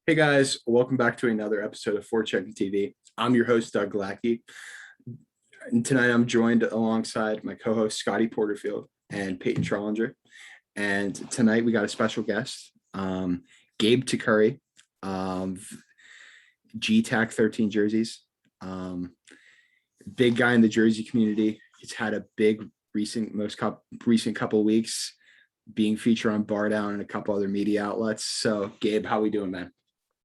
Hey guys, welcome back to another episode of Checking TV. I'm your host, Doug Lackey. And tonight I'm joined alongside my co-host, Scotty Porterfield and Peyton Trollinger. And tonight we got a special guest, Gabe Tacuri, GTAC 13 jerseys. Big guy in the jersey community. He's had a big recent couple of weeks being featured on Bar Down and a couple other media outlets. So Gabe, how we doing, man?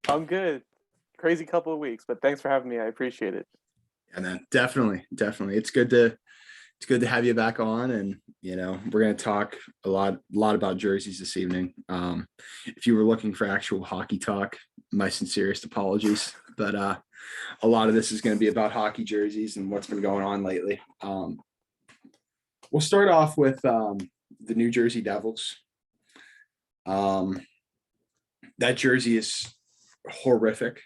I'm good. Crazy couple of weeks, but thanks for having me. I appreciate it. And then definitely. It's good to have you back on. And we're gonna talk a lot about jerseys this evening. If you were looking for actual hockey talk, my sincerest apologies. But a lot of this is gonna be about hockey jerseys and what's been going on lately. We'll start off with the New Jersey Devils. That jersey is horrific,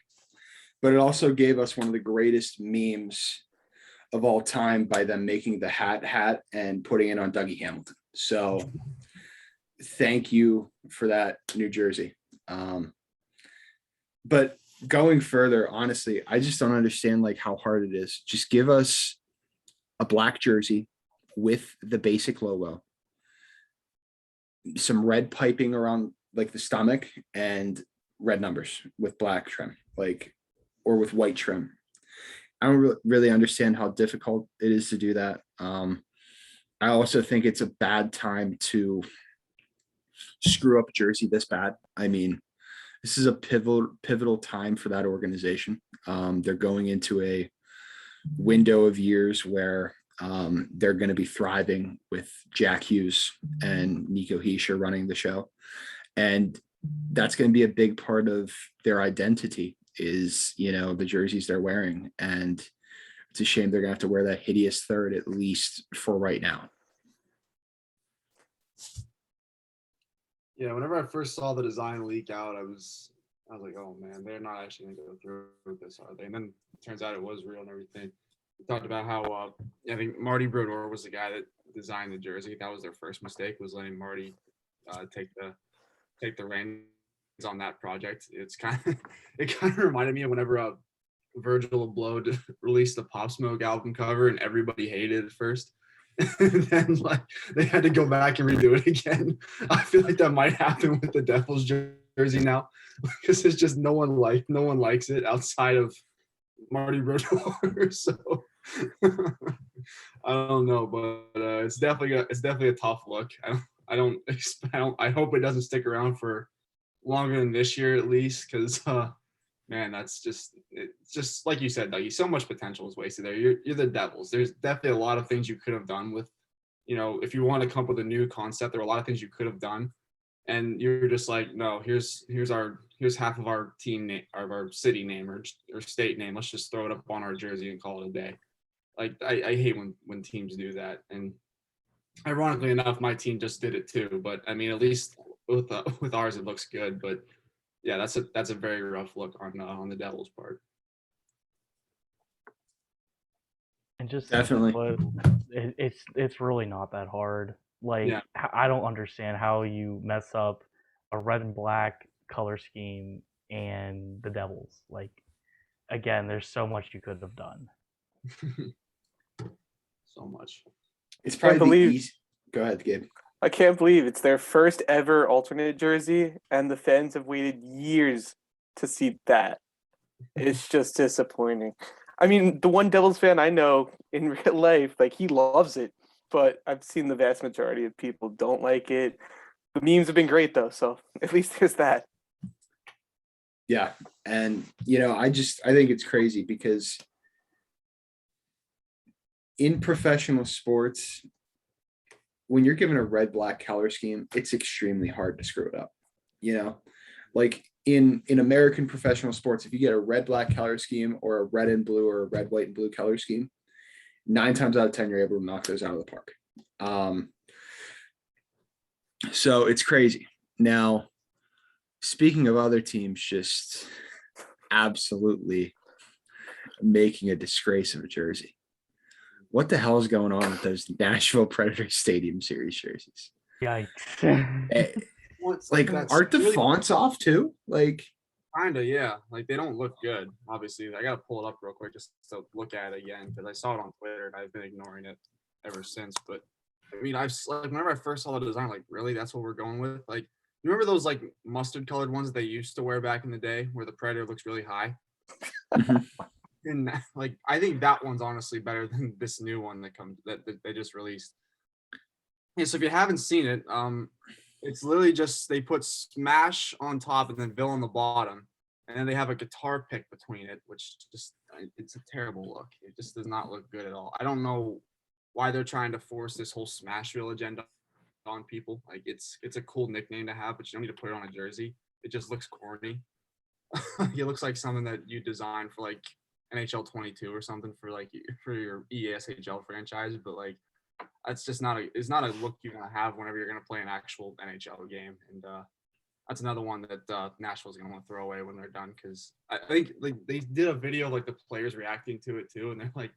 but it also gave us one of the greatest memes of all time by them making the hat and putting it on Dougie Hamilton. So thank you for that, New Jersey. But going further, honestly, I just don't understand how hard it is. Just give us a black jersey with the basic logo, some red piping around the stomach, and red numbers with black trim, or with white trim. I don't really understand how difficult it is to do that. I also think it's a bad time to screw up a jersey this bad. I mean, this is a pivotal time for that organization. They're going into a window of years where they're going to be thriving with Jack Hughes and Nico Hischier running the show. And that's going to be a big part of their identity is, the jerseys they're wearing. And it's a shame they're going to have to wear that hideous third, at least for right now. Yeah, whenever I first saw the design leak out, I was like, oh man, they're not actually going to go through with this, are they? And then it turns out it was real and everything. We talked about how I think Marty Brodeur was the guy that designed the jersey. That was their first mistake, was letting Marty take the reins on that project. It kind of reminded me of whenever Virgil Abloh released the Pop Smoke album cover and everybody hated it first. And then they had to go back and redo it again. I feel like that might happen with the Devils jersey now, because it's just no one likes it outside of Marty Brodeur. So I don't know, but it's definitely a tough look. I hope it doesn't stick around for longer than this year at least, because man, it's just like you said, Dougie, so much potential is wasted there. You're the Devils. There's definitely a lot of things you could have done with, if you want to come up with a new concept, there are a lot of things you could have done, and you're just like, no, here's half of our team name, or our city name, or state name. Let's just throw it up on our jersey and call it a day. I hate when teams do that. And ironically enough, my team just did it too. But I mean, at least with ours, it looks good. But yeah, that's a very rough look on the Devils' part. And just Definitely, it's really not that hard. I don't understand how you mess up a red and black color scheme and the Devils. Again, there's so much you could have done. So much. it's probably Go ahead, Gabe. I can't believe it's their first ever alternate jersey, and the fans have waited years to see that. It's just disappointing. I mean, the one Devils fan I know in real life, he loves it, but I've seen the vast majority of people don't like it. The memes have been great though, so at least there's that. Yeah. And, I think it's crazy because in professional sports, when you're given a red black color scheme, it's extremely hard to screw it up. In American professional sports, if you get a red black color scheme or a red and blue or a red, white, and blue color scheme, 9 times out of 10, you're able to knock those out of the park. So it's crazy. Now, speaking of other teams just absolutely making a disgrace of a jersey, what the hell is going on with those Nashville Predators Stadium Series jerseys? Yikes. Aren't the fonts off too? Kinda, yeah. Like they don't look good. Obviously, I gotta pull it up real quick just to look at it again because I saw it on Twitter and I've been ignoring it ever since. But I mean, like whenever I first saw the design, like really, that's what we're going with. Like, you remember those like mustard colored ones they used to wear back in the day, where the Predator looks really high? Mhm. And like, I think that one's honestly better than this new one that they just released. Yeah, so if you haven't seen it, it's literally just they put Smash on top and then Bill on the bottom, and then they have a guitar pick between it, which just it's a terrible look. It just does not look good at all. I don't know why they're trying to force this whole Smashville agenda on people. Like it's a cool nickname to have, but you don't need to put it on a jersey. It just looks corny. It looks like something that you designed for like NHL 22 or something for your ESHL franchise, but like that's just not a look you're gonna have whenever you're gonna play an actual NHL game. And that's another one that Nashville's gonna want to throw away when they're done because I think like they did a video of like the players reacting to it too, and they're like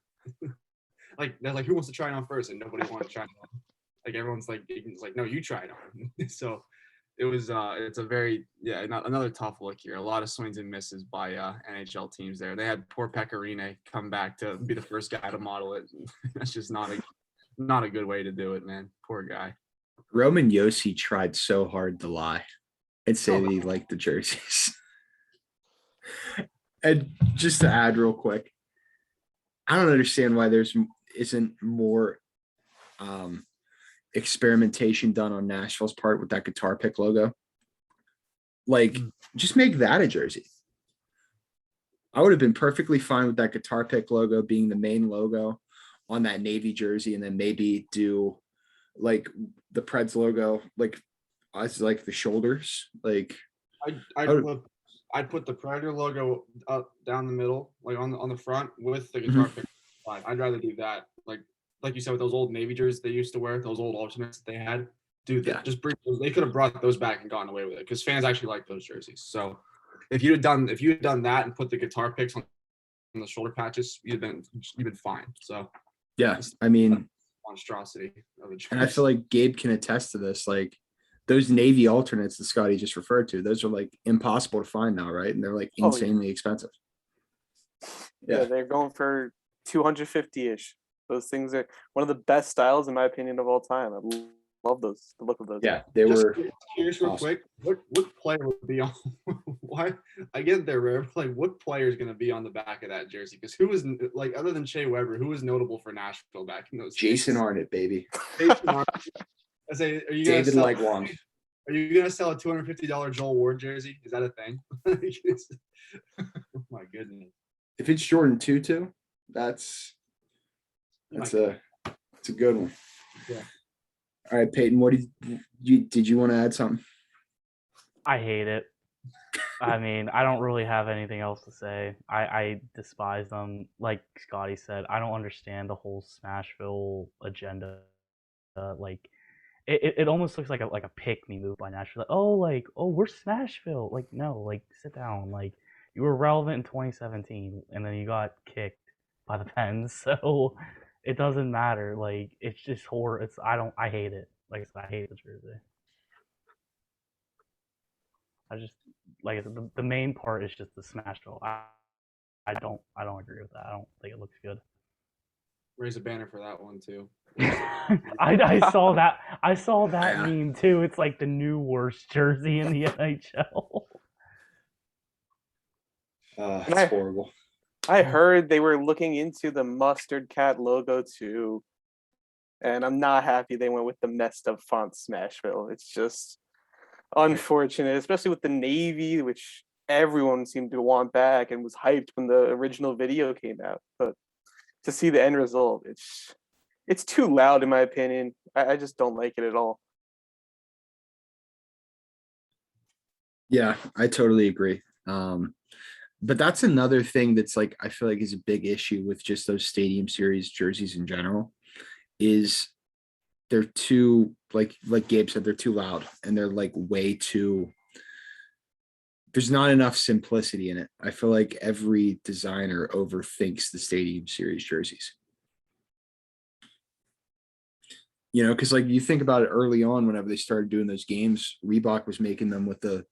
who wants to try it on first, and nobody wants to try it on. Like everyone's like it's like no, you try it on. So it was it's a very another tough look here. A lot of swings and misses by NHL teams there. They had poor Pecorine come back to be the first guy to model it. That's just not a good way to do it, man. Poor guy. Roman Yossi tried so hard to lie and say that he liked the jerseys. And just to add real quick, I don't understand why there isn't more experimentation done on Nashville's part with that guitar pick logo. Like, just make that a jersey. I would have been perfectly fine with that guitar pick logo being the main logo on that Navy jersey, and then maybe do like the Preds logo, like as like the shoulders. Like I'd put the Predator logo up down the middle, like on the front with the guitar pick. I'd rather do that. Like you said, with those old Navy jerseys they used to wear, those old alternates that they had. Dude, just bring those. They could have brought those back and gotten away with it because fans actually like those jerseys. So if you had done that and put the guitar picks on the shoulder patches, you'd been fine. So yeah, I mean, monstrosity of a jersey. and I feel like Gabe can attest to this. Like those Navy alternates that Scotty just referred to, those are like impossible to find now, right? And they're like insanely expensive. Yeah, they're going for 250-ish. Those things are one of the best styles, in my opinion, of all time. I love those. The look of those. Yeah, they Just were. Curious, real quick, what player would be on? Why I get there, rare. Like, what player is going to be on the back of that jersey? Because who was like other than Shea Weber, who was notable for Nashville back in those? Jason days? Arnott, baby. Jason Arnott. I say, are you David gonna Legwand. Are you gonna sell a $250 Joel Ward jersey? Is that a thing? Oh my goodness. If it's Jordan Tutu, that's a good one. Yeah. All right, Peyton, what did you want to add something? I hate it. I mean, I don't really have anything else to say. I despise them. Like Scotty said, I don't understand the whole Smashville agenda. Like, it almost looks like a pick me move by Nashville. Like, we're Smashville. Like, no, like sit down. Like, you were relevant in 2017, and then you got kicked by the Pens. So it doesn't matter. Like, it's just horror. I hate it. Like I said, I hate the jersey. I just like I said, the main part is just the Smashville. I don't agree with that. I don't think it looks good. Raise a banner for that one too. I saw that. I saw that meme too. It's like the new worst jersey in the NHL. It's horrible. I heard they were looking into the mustard cat logo too, and I'm not happy they went with the messed up font Smashville. It's just unfortunate, especially with the Navy, which everyone seemed to want back and was hyped when the original video came out. But to see the end result, it's too loud in my opinion. I just don't like it at all. Yeah, I totally agree. But that's another thing that's like I feel like is a big issue with just those stadium series jerseys in general, is they're too like Gabe said, they're too loud and they're like way too. There's not enough simplicity in it. I feel like every designer overthinks the stadium series jerseys. You know, because like you think about it early on, whenever they started doing those games, Reebok was making them with the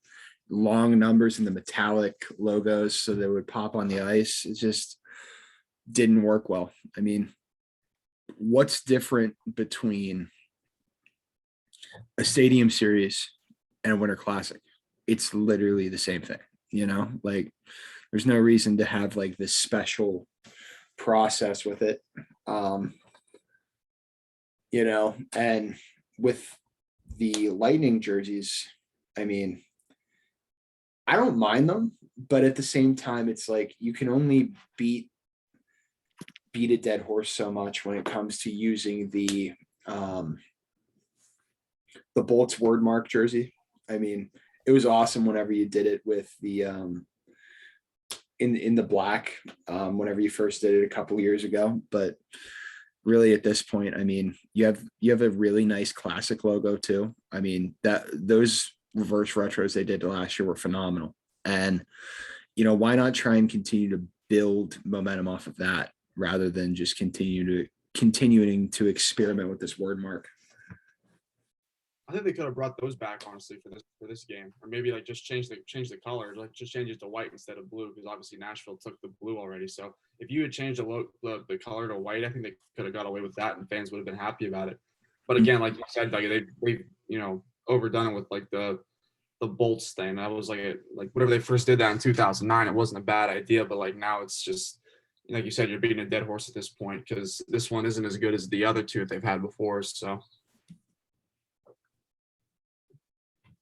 long numbers and the metallic logos so they would pop on the ice. It just didn't work well. I mean, what's different between a stadium series and a winter classic? It's literally the same thing, like there's no reason to have like this special process with it. And with the Lightning jerseys, I mean, I don't mind them, but at the same time, it's like you can only beat a dead horse so much when it comes to using the Bolts word mark jersey. I mean, it was awesome whenever you did it with the in the black whenever you first did it a couple years ago, but really at this point, I mean, you have a really nice classic logo too. I mean, those reverse retros they did last year were phenomenal. And why not try and continue to build momentum off of that rather than just continuing to experiment with this word mark? I think they could have brought those back honestly for this game, or maybe like just change the color, like just change it to white instead of blue, because obviously Nashville took the blue already. So if you had changed the color to white, I think they could have got away with that, and fans would have been happy about it. But again, like you said, like they've overdone it with like the Bolts thing. That was like whatever they first did that in 2009, it wasn't a bad idea, but like now it's just like you said, you're beating a dead horse at this point because this one isn't as good as the other two that they've had before. So.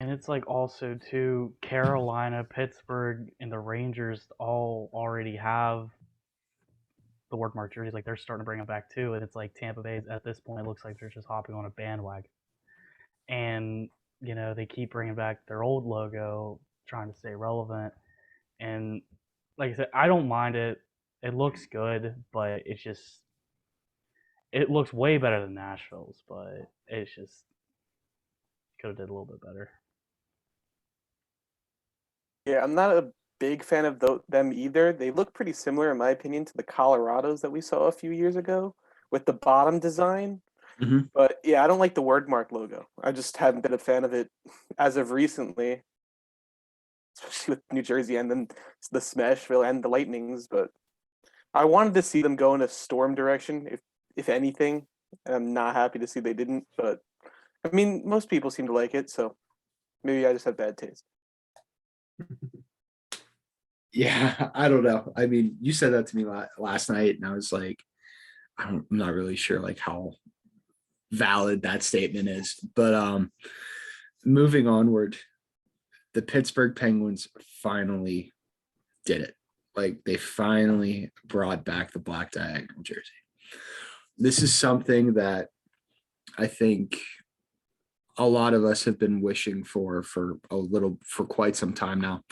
And it's like also too, Carolina, Pittsburgh, and the Rangers all already have the word mark jerseys. Like they're starting to bring them back too. And it's like Tampa Bay at this point, it looks like they're just hopping on a bandwagon. And they keep bringing back their old logo, trying to stay relevant. And like I said, I don't mind it. It looks good, but it looks way better than Nashville's, but it's just could have did a little bit better. Yeah, I'm not a big fan of them either. They look pretty similar, in my opinion, to the Colorados that we saw a few years ago with the bottom design. Mhm. But yeah, I don't like the word mark logo. I just haven't been a fan of it as of recently, especially with New Jersey and then the Smashville and the Lightnings. But I wanted to see them go in a storm direction, if anything. And I'm not happy to see they didn't. But I mean, most people seem to like it, so maybe I just have bad taste. Yeah, I don't know. I mean, you said that to me last night, and I was like, I'm not really sure like how valid that statement is. But moving onward, the Pittsburgh Penguins finally did it. Like they finally brought back the black diagonal jersey. This is something that I think a lot of us have been wishing for quite some time now,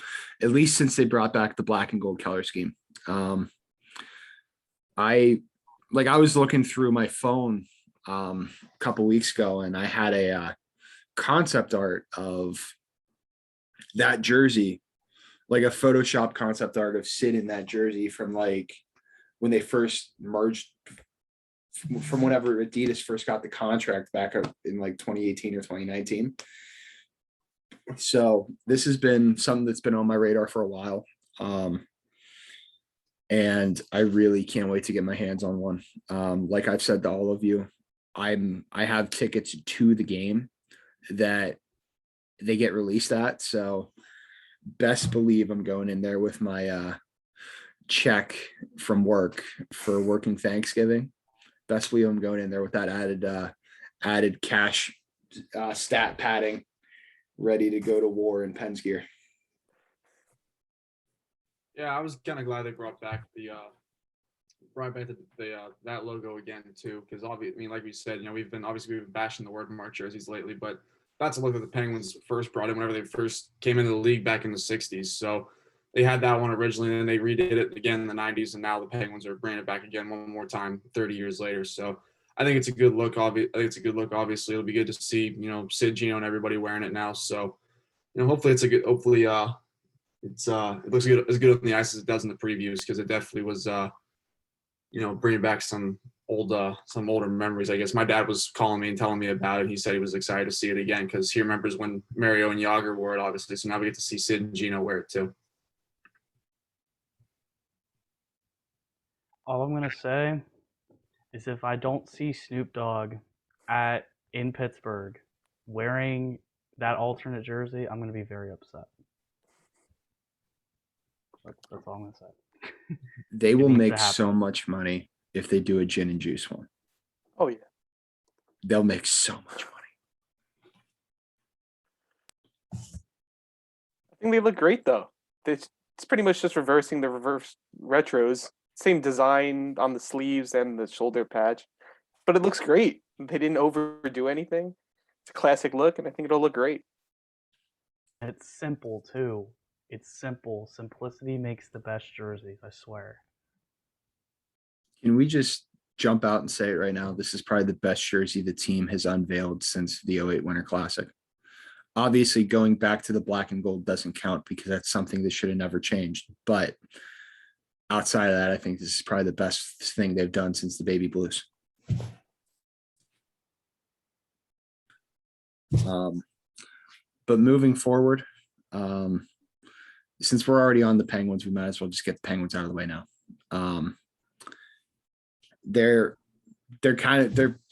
at least since they brought back the black and gold color scheme. I was looking through my phone a couple weeks ago, and I had a concept art of that jersey, like a Photoshop concept art of Sid in that jersey from like when they first merged, from whenever Adidas first got the contract back up in like 2018 or 2019. So this has been something that's been on my radar for a while. And I really can't wait to get my hands on one. Like I've said to all of you, I have tickets to the game that they get released at. So best believe I'm going in there with my check from work for working Thanksgiving. Best believe I'm going in there with that added cash stat padding, ready to go to war in Penn's gear. Yeah, I was kind of glad they brought back that logo again too, because obviously, I mean, like we said, we've been bashing the word mark jerseys lately, but that's a logo the Penguins first brought in whenever they first came into the league back in the 60s. So they had that one originally, and then they redid it again in the 90s, and now the Penguins are bringing it back again one more time 30 years later. So I think it's a good look. Obviously, it'll be good to see Sid, Gino, and everybody wearing it now. So hopefully it's a good. Hopefully it looks good as good on the ice as it does in the previews, because it definitely was bringing back some some older memories. I guess my dad was calling me and telling me about it. He said he was excited to see it again because he remembers when Mario and Yager wore it, obviously. So now we get to see Sid and Gino wear it too. All I'm gonna say is if I don't see Snoop Dogg in Pittsburgh wearing that alternate jersey, I'm gonna be very upset. That's all I'm gonna say. They It will needs to make happen. so much money if they do a gin and juice one. Oh yeah. They'll make so much money. I think they look great though. It's pretty much just reversing the reverse retros. Same design on the sleeves and the shoulder patch, but it looks great. They didn't overdo anything. It's a classic look, and I think it'll look great. And it's simple too. It's simple. Simplicity makes the best jerseys, I swear. Can we just jump out and say it right now? This is probably the best jersey the team has unveiled since the 08 Winter Classic. Obviously, going back to the black and gold doesn't count because that's something that should have never changed. But outside of that, I think this is probably the best thing they've done since the baby blues. But moving forward, since we're already on the Penguins, we might as well just get the Penguins out of the way now. They're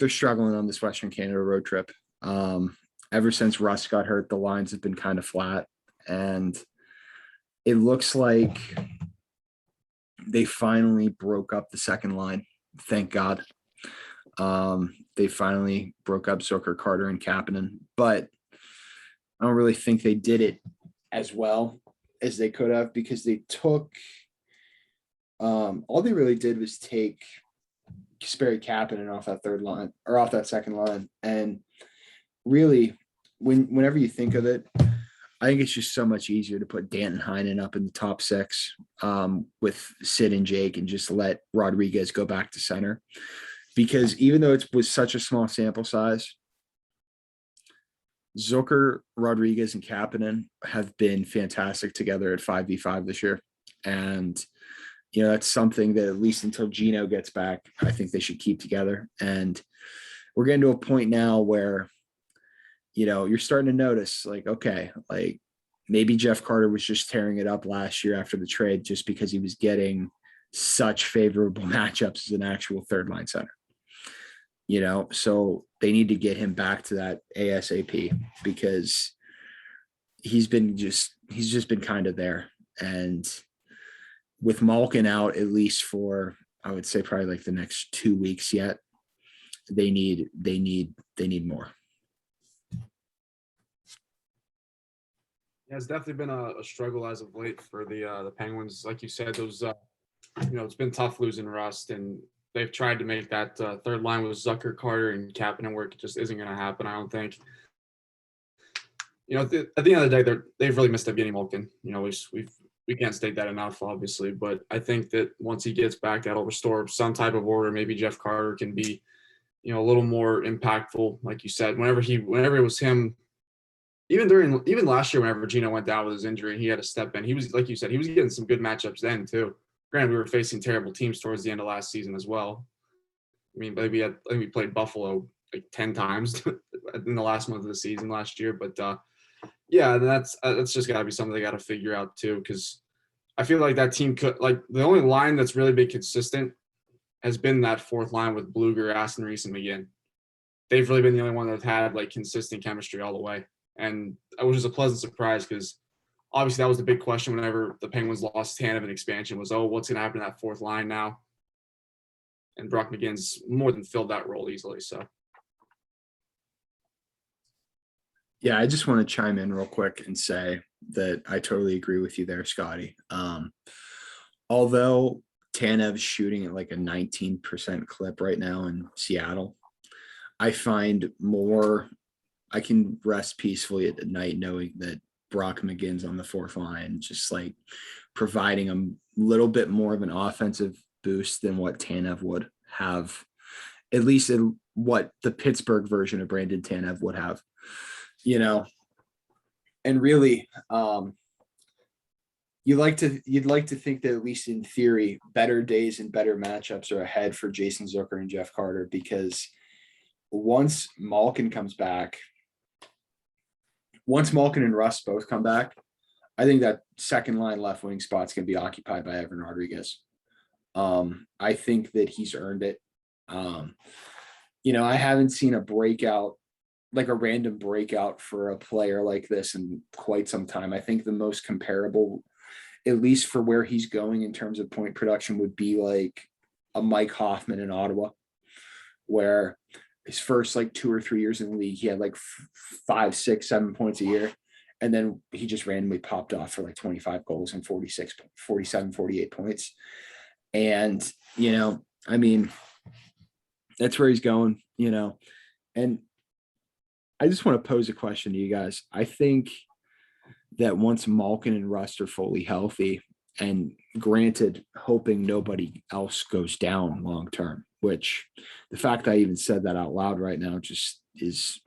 struggling on this Western Canada road trip. Ever since Russ got hurt, the lines have been kind of flat, and it looks like they finally broke up the second line. Thank God. They finally broke up Zucker, Carter, and Kapanen, but I don't really think they did it as well as they could have because they took all they really did was take Kasperi Kapanen off that third line or off that second line. And really, whenever you think of it, I think it's just so much easier to put Danton Heinen up in the top six with Sid and Jake and just let Rodriguez go back to center. Because even though it was such a small sample size, Zucker, Rodriguez, and Kapanen have been fantastic together at 5v5 this year. And, you know, that's something that at least until Gino gets back, I think they should keep together. And we're getting to a point now where, you know, you're starting to notice like, okay, like maybe Jeff Carter was just tearing it up last year after the trade just because he was getting such favorable matchups as an actual third line center. You know, so they need to get him back to that ASAP because he's just been kind of there. And with Malkin out, at least for, I would say probably like the next 2 weeks yet, they need more. Yeah, it's definitely been a struggle as of late for the Penguins. Like you said, those you know, it's been tough losing Rust, and they've tried to make that third line with Zucker, Carter, and Kapanen work. It just isn't going to happen, I don't think. You know, at the end of the day, they've really missed Evgeny Malkin. You know, we can't state that enough, obviously. But I think that once he gets back, that'll restore some type of order. Maybe Jeff Carter can be, you know, a little more impactful, like you said. Whenever it was him, even last year, whenever Gino went down with his injury, he had to step in. He was, like you said, he was getting some good matchups then too. Granted, we were facing terrible teams towards the end of last season as well. I mean, I think we played Buffalo like 10 times in the last month of the season last year. But yeah, that's just got to be something they got to figure out too, because I feel like that team could, like, the only line that's really been consistent has been that fourth line with Bluger, Aston Reese, and McGinn. They've really been the only one that's had like consistent chemistry all the way, and it was just a pleasant surprise because obviously that was the big question whenever the Penguins lost Tanev in expansion was, oh, what's going to happen to that fourth line now? And Brock McGinn's more than filled that role easily. So, Yeah, I just want to chime in real quick and say that I totally agree with you there, Scotty. Although Tanev's shooting at like a 19% clip right now in Seattle, I find I can rest peacefully at night knowing that Brock McGinn's on the fourth line, just like providing a little bit more of an offensive boost than what Tanev would have, at least in what the Pittsburgh version of Brandon Tanev would have, you know. And really, you'd like to think that at least in theory, better days and better matchups are ahead for Jason Zucker and Jeff Carter, because once Malkin and Russ both come back, I think that second line left wing spot's gonna be occupied by Evan Rodriguez. I think that he's earned it. I haven't seen a breakout, like a random breakout for a player like this in quite some time. I think the most comparable, at least for where he's going in terms of point production, would be like a Mike Hoffman in Ottawa, where his first like 2 or 3 years in the league, he had like 5, 6, 7 points a year. And then he just randomly popped off for like 25 goals and 46, 47, 48 points. And, I mean, that's where he's going, and I just want to pose a question to you guys. I think that once Malkin and Rust are fully healthy, and granted, hoping nobody else goes down long term, which the fact that I even said that out loud right now just is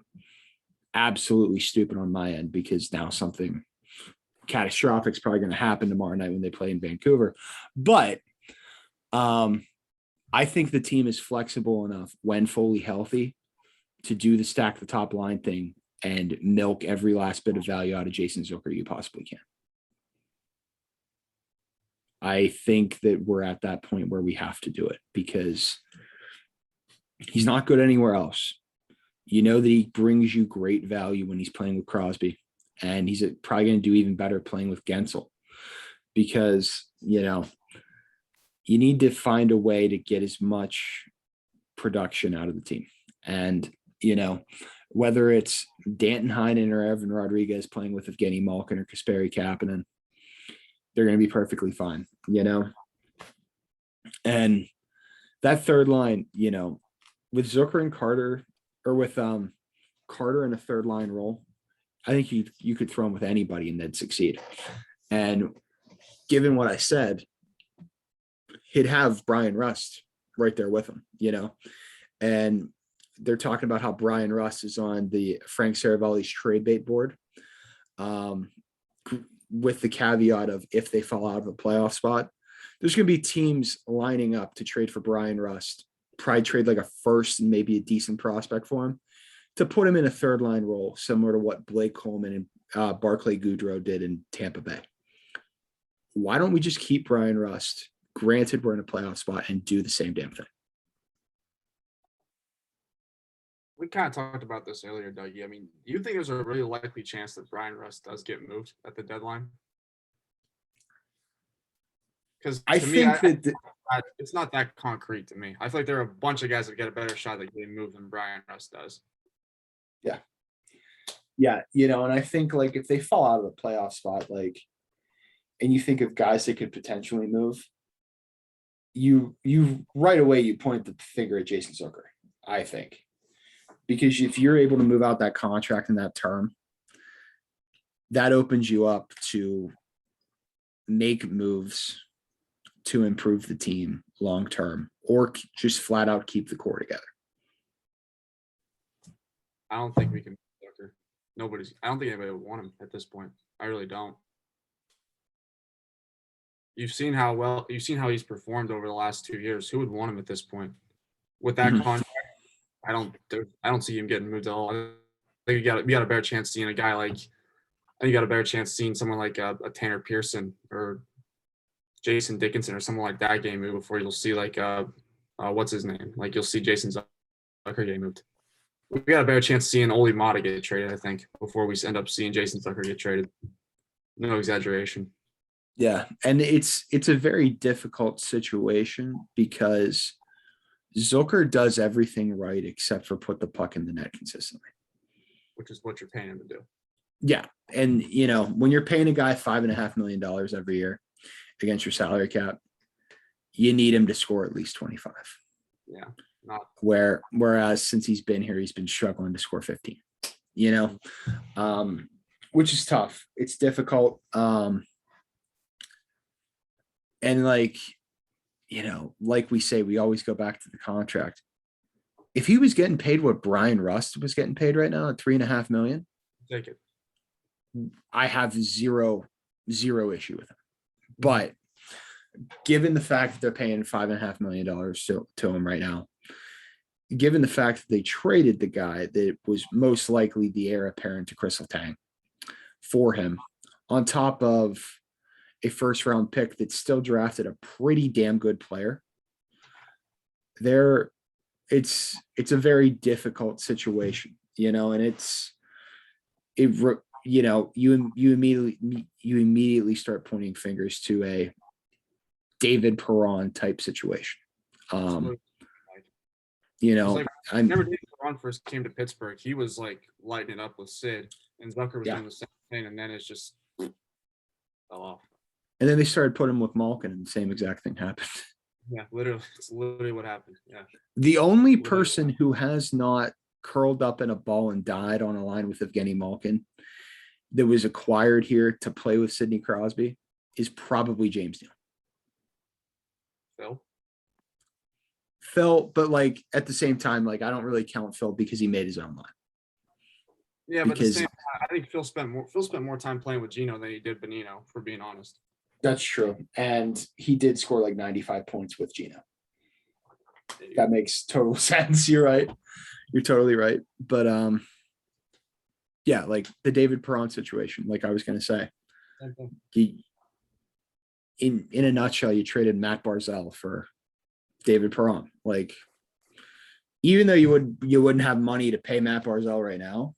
absolutely stupid on my end, because now something catastrophic is probably going to happen tomorrow night when they play in Vancouver. But I think the team is flexible enough when fully healthy to do the stack the top line thing and milk every last bit of value out of Jason Zucker you possibly can. I think that we're at that point where we have to do it, because he's not good anywhere else. That he brings you great value when he's playing with Crosby, and he's probably going to do even better playing with Gensel, because, you need to find a way to get as much production out of the team. And, whether it's Danton Heinen or Evan Rodriguez playing with Evgeny Malkin or Kasperi Kapanen, they're going to be perfectly fine, And that third line, with Zucker and Carter, or with Carter in a third line role, I think you could throw him with anybody and they'd succeed. And given what I said, he'd have Brian Rust right there with him, and they're talking about how Brian Rust is on the Frank Saravalli's trade bait board, with the caveat of if they fall out of a playoff spot, there's going to be teams lining up to trade for Brian Rust, probably trade like a first and maybe a decent prospect for him, to put him in a third line role, similar to what Blake Coleman and Barclay Goodrow did in Tampa Bay. Why don't we just keep Brian Rust? Granted, we're in a playoff spot, and do the same damn thing. We kind of talked about this earlier, Dougie. I mean, do you think there's a really likely chance that Brian Rust does get moved at the deadline? Because I think it's not that concrete to me. I feel like there are a bunch of guys that get a better shot at getting moved than Brian Rust does. Yeah. And I think like if they fall out of a playoff spot, like, and you think of guys that could potentially move, you right away, you point the finger at Jason Zucker, I think. Because if you're able to move out that contract in that term, that opens you up to make moves to improve the team long term, or just flat out keep the core together. I don't think we can. I don't think anybody would want him at this point. I really don't. You've seen how he's performed over the last 2 years. Who would want him at this point? With that contract, I don't see him getting moved at all. I think you got a better chance seeing a guy like, I think you got a better chance seeing someone like a Tanner Pearson or Jason Dickinson or someone like that getting moved before you'll see like what's his name? Like you'll see Jason Zucker getting moved. We got a better chance seeing Ole Mata get traded, I think, before we end up seeing Jason Zucker get traded. No exaggeration. Yeah, and it's a very difficult situation because Zucker does everything right except for put the puck in the net consistently. Which is what you're paying him to do. Yeah, and when you're paying a guy $5.5 million every year against your salary cap, you need him to score at least 25. Yeah. Whereas since he's been here, he's been struggling to score 15, which is tough. It's difficult. And like we say, we always go back to the contract. If he was getting paid what Brian Rust was getting paid right now at $3.5 million, take it. I have zero issue with him. But given the fact that they're paying $5.5 million to him right now, given the fact that they traded the guy that was most likely the heir apparent to Crystal Tang for him, on top of a first round pick that still drafted a pretty damn good player, it's a very difficult situation, and you immediately start pointing fingers to a David Perron type situation. I never David Perron first came to Pittsburgh, he was like lighting it up with Sid, and Zucker was doing the same thing, and then it's just fell off. And then they started putting him with Malkin, and the same exact thing happened. Yeah, literally, it's literally what happened. Yeah. The only person who has not curled up in a ball and died on a line with Evgeny Malkin that was acquired here to play with Sidney Crosby is probably James Neal. Phil, but like at the same time, like I don't really count Phil because he made his own line. Yeah, but at the same time, I think Phil spent more time playing with Gino than he did Bonino, for being honest. That's true. And he did score like 95 points with Gino. That makes total sense. You're right. You're totally right. But yeah, like the David Perron situation, like I was going to say, in a nutshell, you traded Matt Barzal for David Perron. Like, even though you wouldn't have money to pay Matt Barzal right now,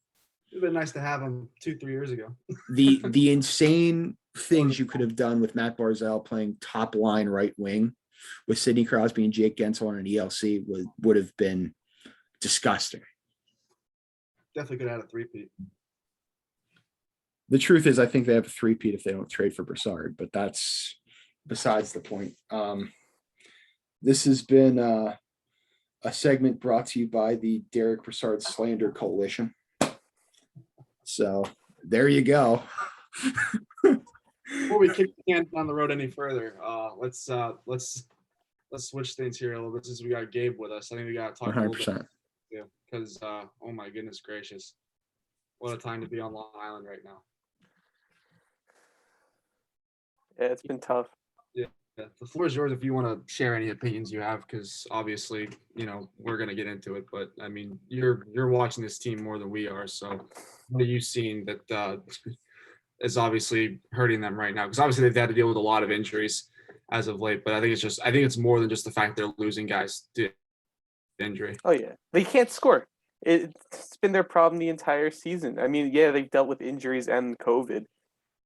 it'd been nice to have him 2-3 years ago. the insane things you could have done with Matt Barzal playing top line right wing with Sidney Crosby and Jake Gensel on an ELC would have been disgusting. Definitely could have had a three-peat. The truth is, I think they have a three-peat if they don't trade for Brassard, but that's besides the point. This has been a segment brought to you by the Derek Brassard Slander Coalition. So there you go. Before we kick the can down the road any further, let's switch things here a little bit since we got Gabe with us. I think we got to talk 100%. Because oh my goodness gracious, what a time to be on Long Island right now. Yeah, it's been tough. Yeah, the floor is yours if you want to share any opinions you have, because obviously, we're gonna get into it. But I mean, you're watching this team more than we are, so what are you seeing that is obviously hurting them right now? Because obviously they've had to deal with a lot of injuries as of late. But I think it's more than just the fact they're losing guys to injury. Oh yeah, they can't score. It's been their problem the entire season. I mean, yeah, they've dealt with injuries and COVID,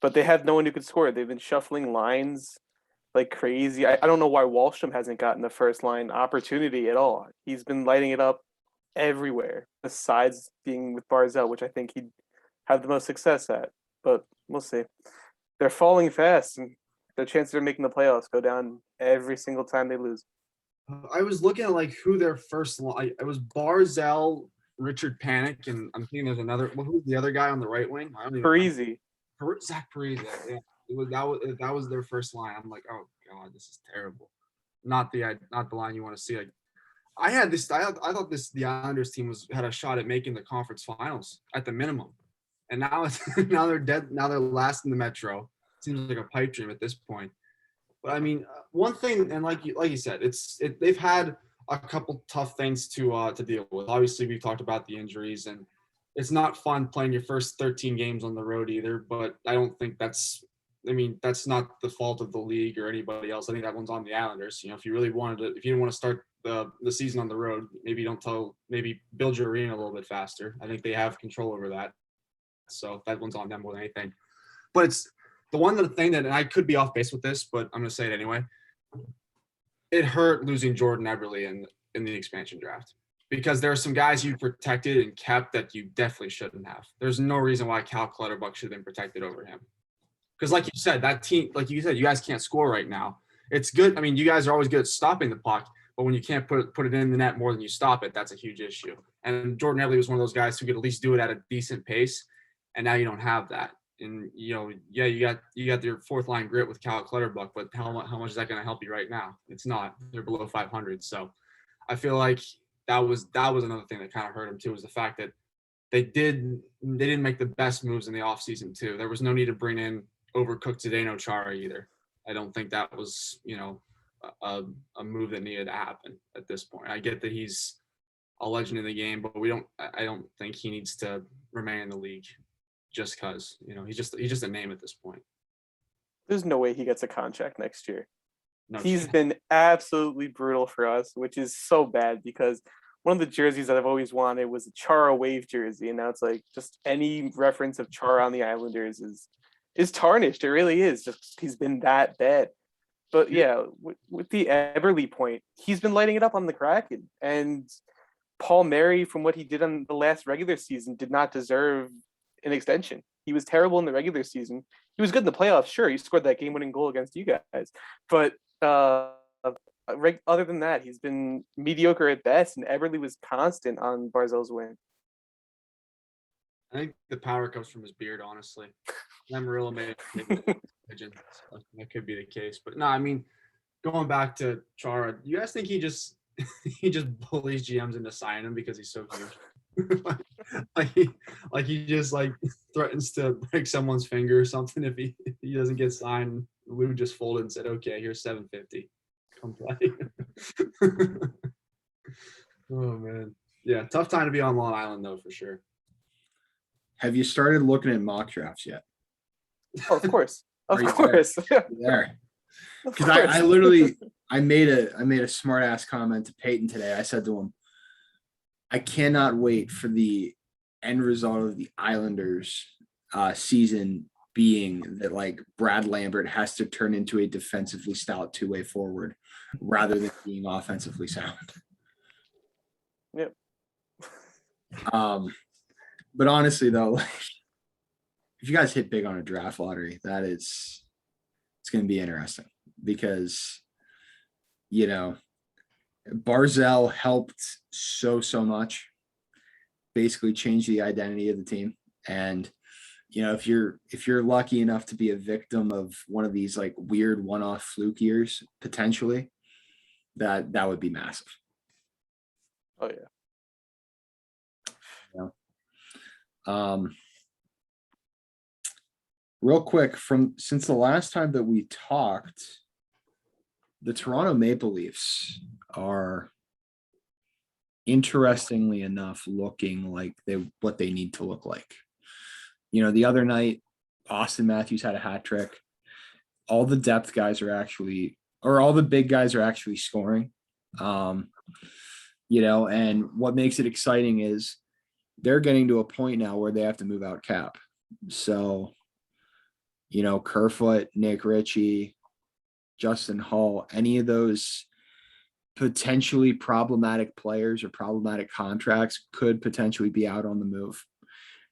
but they have no one who could score. They've been shuffling lines like crazy. I don't know why Wallstrom hasn't gotten the first line opportunity at all. He's been lighting it up everywhere, besides being with Barzal, which I think he'd have the most success at. But we'll see. They're falling fast, and their chances of making the playoffs go down every single time they lose. I was looking at like who their first line. It was Barzal, Richard Panik, and I'm thinking there's another. Who's the other guy on the right wing? Parise. Zach Parise. Yeah, that was their first line. I'm like, oh god, this is terrible. Not the line you want to see. Like, I thought the Islanders team had a shot at making the conference finals at the minimum, and now they're dead. Now they're last in the Metro. Seems like a pipe dream at this point. But I mean, one thing, and like you said, they've had a couple tough things to deal with. Obviously, we've talked about the injuries, and it's not fun playing your first 13 games on the road either. But I don't think that's not the fault of the league or anybody else. I think that one's on the Islanders. If you didn't want to start the season on the road, maybe build your arena a little bit faster. I think they have control over that. So that one's on them more than anything. But it's the thing that, and I could be off base with this, but I'm going to say it anyway. It hurt losing Jordan Eberle in the expansion draft, because there are some guys you protected and kept that you definitely shouldn't have. There's no reason why Cal Clutterbuck should have been protected over him. Because like you said, that team, like you said, you guys can't score right now. It's good. I mean, you guys are always good at stopping the puck, but when you can't put it in the net more than you stop it, that's a huge issue. And Jordan Eberle was one of those guys who could at least do it at a decent pace, and now you don't have that. And you got your fourth line grit with Cal Clutterbuck, but how much is that going to help you right now? It's not. They're below 500. So I feel like that was another thing that kind of hurt him too, was the fact that they didn't make the best moves in the offseason too. There was no need to bring in overcooked Zdeno Chara either. I don't think that was, a move that needed to happen at this point. I get that he's a legend in the game, but I don't think he needs to remain in the league just because, he's just a name at this point. There's no way he gets a contract next year. No, He's been absolutely brutal for us, which is so bad because one of the jerseys that I've always wanted was a Chara wave jersey, and now it's like just any reference of Chara on the Islanders is tarnished. It really is. Just he's been that bad. But yeah, with the Eberle point, he's been lighting it up on the Kraken, and Paul Mary, from what he did on the last regular season, did not deserve an extension. He was terrible in the regular season. He was good in the playoffs, sure. He scored that game-winning goal against you guys, but other than that, he's been mediocre at best, and Eberle was constant on Barzal's win. I think the power comes from his beard, honestly. Amarillo made it pigeon. So that could be the case. But no, I mean, going back to Chara, you guys think he just bullies GMs into signing him because he's so huge? like he just threatens to break someone's finger or something if he doesn't get signed. Lou just folded and said, "Okay, here's $750. Come play." Oh man, yeah, tough time to be on Long Island though, for sure. Have you started looking at mock drafts yet? Oh, of course, of Are you course. There. Because I literally made a smart ass comment to Peyton today. I said to him, I cannot wait for the end result of the Islanders season being that Brad Lambert has to turn into a defensively stout two-way forward rather than being offensively sound. Yep. But honestly though, if you guys hit big on a draft lottery, it's going to be interesting because, Barzal helped so much, basically change the identity of the team. And, if you're lucky enough to be a victim of one of these weird one-off fluke years, potentially, that would be massive. Oh yeah. Real quick, since the last time that we talked, the Toronto Maple Leafs are, interestingly enough, looking like what they need to look like. The other night, Austin Matthews had a hat trick. All the depth guys are actually, or all the big guys are actually scoring. And what makes it exciting is they're getting to a point now where they have to move out cap. So, Kerfoot, Nick Ritchie, Justin Hall, any of those potentially problematic players or problematic contracts could potentially be out on the move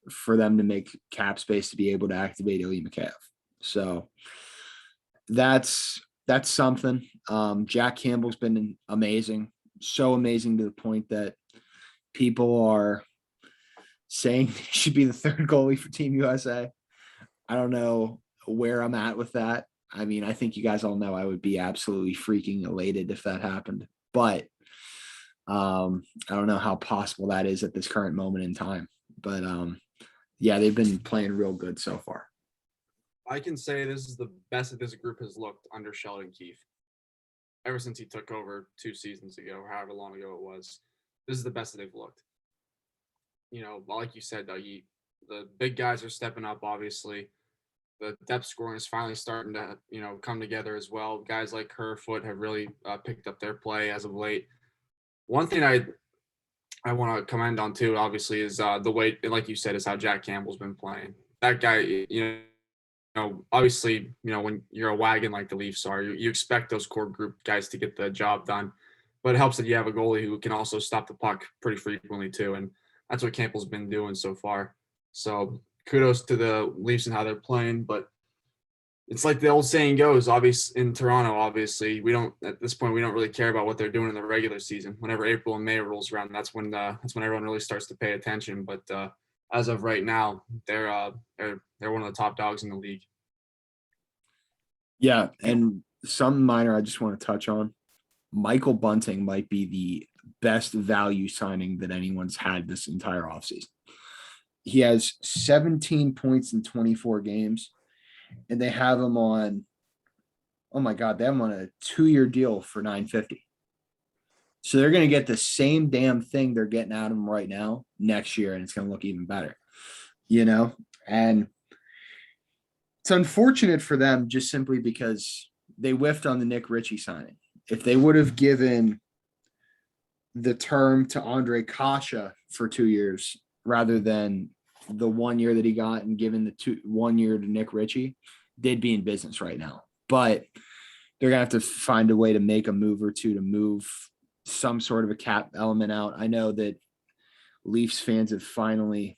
for them to make cap space to be able to activate Ilya Mikheyev. So that's something. Jack Campbell's been amazing, so amazing to the point that people are saying he should be the third goalie for Team USA. I don't know where I'm at with that. I mean, I think you guys all know I would be absolutely freaking elated if that happened, but I don't know how possible that is at this current moment in time. But yeah, they've been playing real good so far. I can say this is the best that this group has looked under Sheldon Keefe. Ever since he took over 2 seasons ago, or however long ago it was, this is the best that they've looked. Like you said, though, the big guys are stepping up, obviously. The depth scoring is finally starting to, come together as well. Guys like Kerfoot have really picked up their play as of late. One thing I want to commend on too, obviously, is the way, like you said, is how Jack Campbell's been playing. That guy, obviously, when you're a wagon like the Leafs are, you expect those core group guys to get the job done. But it helps that you have a goalie who can also stop the puck pretty frequently too, and that's what Campbell's been doing so far. So kudos to the Leafs and how they're playing, but it's like the old saying goes, obviously in Toronto, obviously at this point, we don't really care about what they're doing in the regular season. Whenever April and May rolls around, that's when everyone really starts to pay attention. But as of right now, they're one of the top dogs in the league. Yeah. And something minor I just want to touch on. Michael Bunting might be the best value signing that anyone's had this entire offseason. He has 17 points in 24 games, and they have him on oh my God, they have him on a 2-year deal for $950. So they're going to get the same damn thing they're getting out of him right now next year, and it's going to look even better, and it's unfortunate for them just simply because they whiffed on the Nick Ritchie signing. If they would have given the term to Andre Kasha for 2 years rather than the 1 year that he got and given the 1 year to Nick Ritchie, they'd be in business right now. But they're going to have to find a way to make a move or two to move some sort of a cap element out. I know that Leafs fans have finally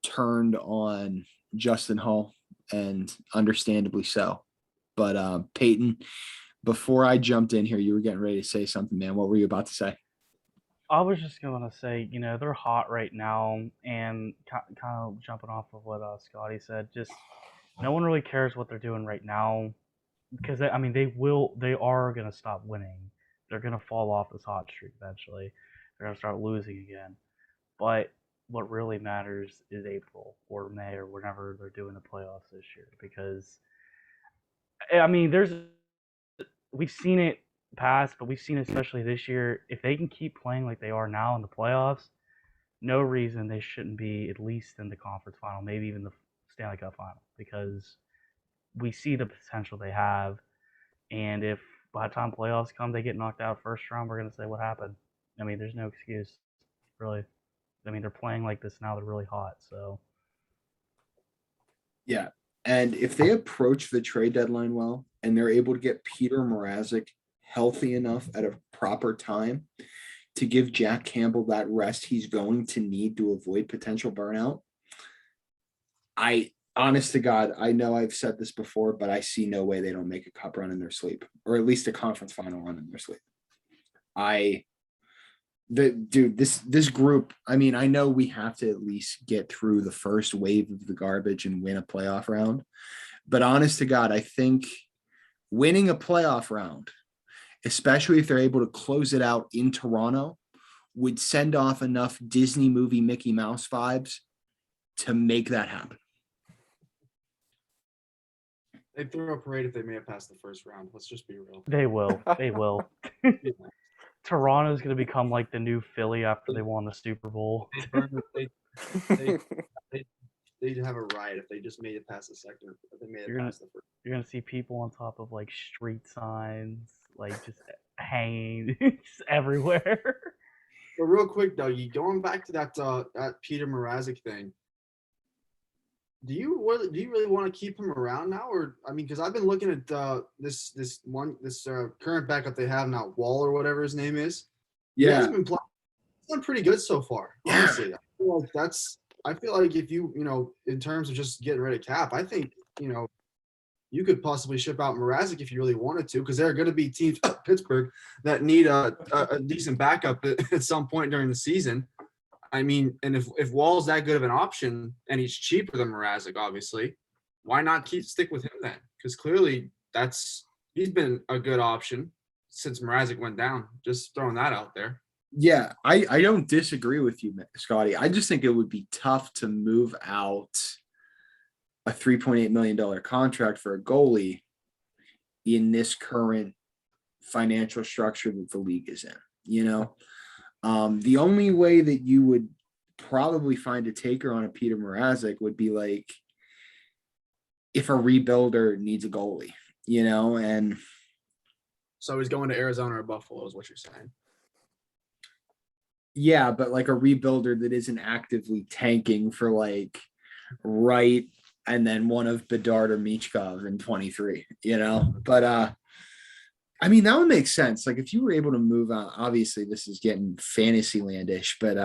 turned on Justin Hull, and understandably so. But Peyton, before I jumped in here, you were getting ready to say something, man. What were you about to say? I was just going to say, they're hot right now, and kind of jumping off of what Scotty said, just no one really cares what they're doing right now because, they are going to stop winning. They're going to fall off this hot streak eventually. They're going to start losing again. But what really matters is April or May or whenever they're doing the playoffs this year because, we've seen it past, but we've seen it especially this year. If they can keep playing like they are now in the playoffs, no reason they shouldn't be at least in the conference final, maybe even the Stanley Cup final, because we see the potential they have. And if by the time playoffs come, they get knocked out first round, we're going to say, what happened? There's no excuse, really. They're playing like this now. They're really hot, so. Yeah. And if they approach the trade deadline well, and they're able to get Peter Mrazek healthy enough at a proper time to give Jack Campbell that rest he's going to need to avoid potential burnout, honest to God, I know I've said this before, but I see no way they don't make a cup run in their sleep, or at least a conference final run in their sleep. This group, I know we have to at least get through the first wave of the garbage and win a playoff round. But honest to God, I think winning a playoff round, especially if they're able to close it out in Toronto, would send off enough Disney movie Mickey Mouse vibes to make that happen. They'd throw a parade if they may have passed the first round. Let's just be real. They will. They will. Toronto's going to become like the new Philly after they won the Super Bowl. They'd have a riot if they just made it past the second. If they made it past the first. You're going to see people on top of like street signs, like just hanging just everywhere. But real quick, Dougie, going back to that Peter Mrazek thing, do you really want to keep him around now, or because I've been looking at this current backup they have now, Wall or whatever his name is. Yeah, he's been playing pretty good so far. Honestly, I feel like if you in terms of just getting rid of cap, I think you could possibly ship out Mrazek if you really wanted to, because there are going to be teams, Pittsburgh, that need a decent backup at some point during the season. And if Wall's that good of an option and he's cheaper than Mrazek, obviously, why not stick with him then? Because clearly he's been a good option since Mrazek went down. Just throwing that out there. Yeah, I don't disagree with you, Scotty. I just think it would be tough to move out a $3.8 million contract for a goalie in this current financial structure that the league is in, the only way that you would probably find a taker on a Peter Mrazek would be like if a rebuilder needs a goalie, and so he's going to Arizona or Buffalo is what you're saying. Yeah, but like a rebuilder that isn't actively tanking for like Wright and then one of Bedard or Michkov in 23, but that would make sense. Like if you were able to move out, obviously this is getting fantasy landish, but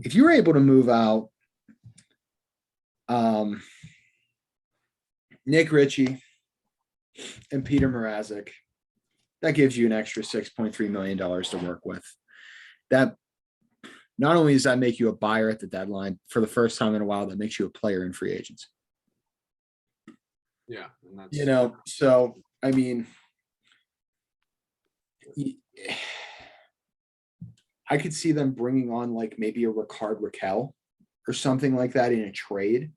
if you were able to move out Nick Ritchie and Peter Mrazek, that gives you an extra $6.3 million to work with. That not only does that make you a buyer at the deadline for the first time in a while, that makes you a player in free agents. Yeah. And that's... So, I could see them bringing on like maybe a Ricard Raquel or something like that in a trade.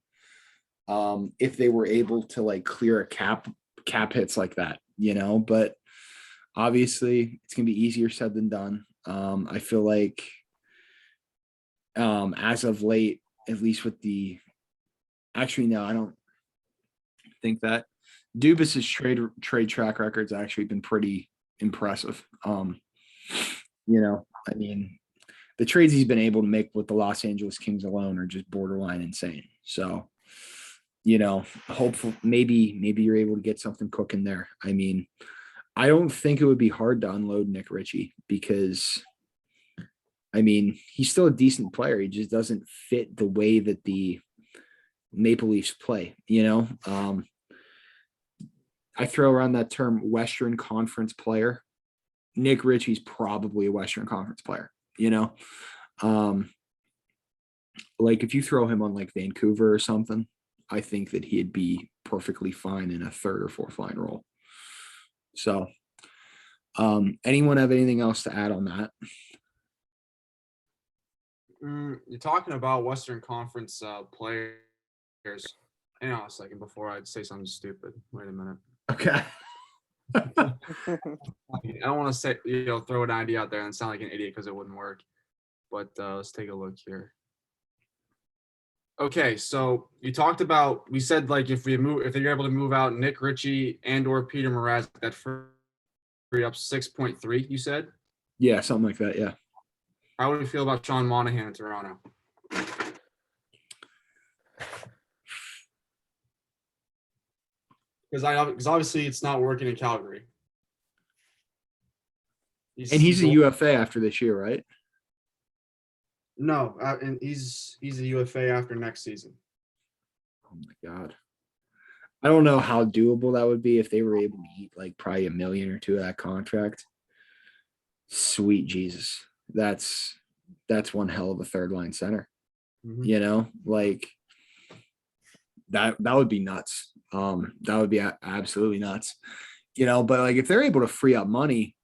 If they were able to like clear a cap cap hits like that, but obviously it's going to be easier said than done. I feel like as of late, at least with actually, no, I don't think that Dubas's trade track record's actually been pretty impressive. I mean, the trades he's been able to make with the Los Angeles Kings alone are just borderline insane. So, hopefully maybe you're able to get something cooking there. I mean, I don't think it would be hard to unload Nick Ritchie because, I mean, he's still a decent player. He just doesn't fit the way that the Maple Leafs play, I throw around that term Western Conference player. Nick Ritchie's probably a Western Conference player, like if you throw him on like Vancouver or something, I think that he'd be perfectly fine in a third or fourth line role. So, anyone have anything else to add on that? You're talking about Western Conference players. Hang on a second before I say something stupid. Wait a minute. Okay. I don't want to say, throw an idea out there and sound like an idiot because it wouldn't work. But let's take a look here. Okay, so you talked about, we said like if they're able to move out Nick Ritchie and or Peter Mrazek, that free up 6.3, you said? Yeah, something like that, yeah. How would you feel about Sean Monahan in Toronto? Because obviously it's not working in Calgary. He's a UFA after this year, right? No, and he's a UFA after next season. Oh my God. I don't know how doable that would be if they were able to eat like probably $1 million or $2 million of that contract. Sweet Jesus. That's one hell of a third line center. Like that would be nuts. That would be absolutely nuts. But like if they're able to free up money,